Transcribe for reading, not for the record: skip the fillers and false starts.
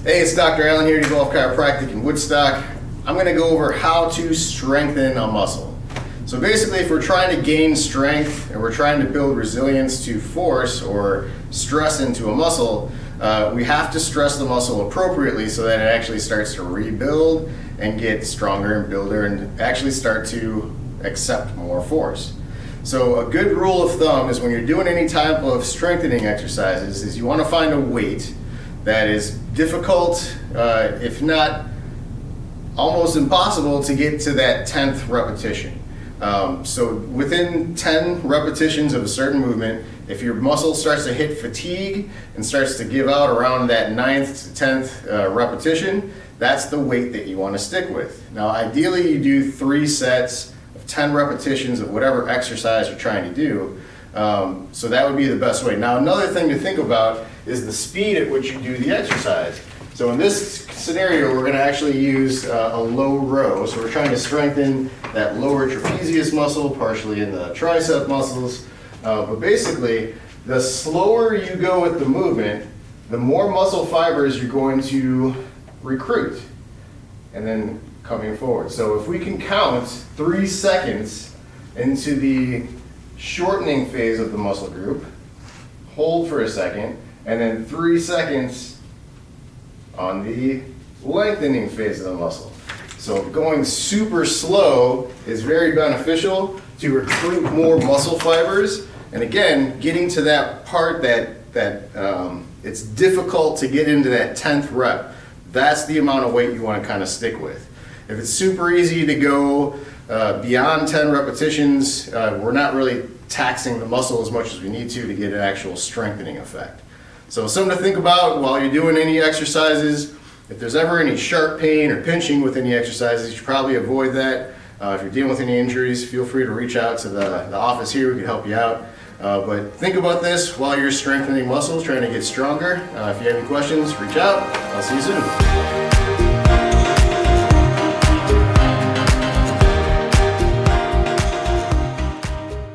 Hey, it's Dr. Allen here, Evolve Chiropractic in Woodstock. I'm going to go over how to strengthen a muscle. So basically, if we're trying to gain strength and we're trying to build resilience to force or stress into a muscle, we have to stress the muscle appropriately so that it actually starts to rebuild and get stronger and builder and actually start to accept more force. So a good rule of thumb is when you're doing any type of strengthening exercises is you want to find a weight that is difficult, if not almost impossible, to get to that 10th repetition. So within 10 repetitions of a certain movement, if your muscle starts to hit fatigue and starts to give out around that 9th to 10th repetition, that's the weight that you want to stick with. Now ideally you do 3 sets of 10 repetitions of whatever exercise you're trying to do. So that would be the best way. Now another thing to think about is the speed at which you do the exercise. So in this scenario, we're going to actually use a low row. So we're trying to strengthen that lower trapezius muscle, partially in the tricep muscles. But basically, the slower you go with the movement, the more muscle fibers you're going to recruit. And then coming forward. So if we can count 3 seconds into the shortening phase of the muscle group, hold for a second, and then 3 seconds on the lengthening phase of the muscle. So going super slow is very beneficial to recruit more muscle fibers. And again, getting to that part that it's difficult to get into that 10th rep, that's the amount of weight you want to kind of stick with. If it's super easy to go beyond 10 repetitions, we're not really taxing the muscle as much as we need to get an actual strengthening effect. So something to think about while you're doing any exercises. If there's ever any sharp pain or pinching with any exercises, you should probably avoid that. If you're dealing with any injuries, feel free to reach out to the office here. We can help you out. But think about this while you're strengthening muscles, trying to get stronger. If you have any questions, reach out. I'll see you soon.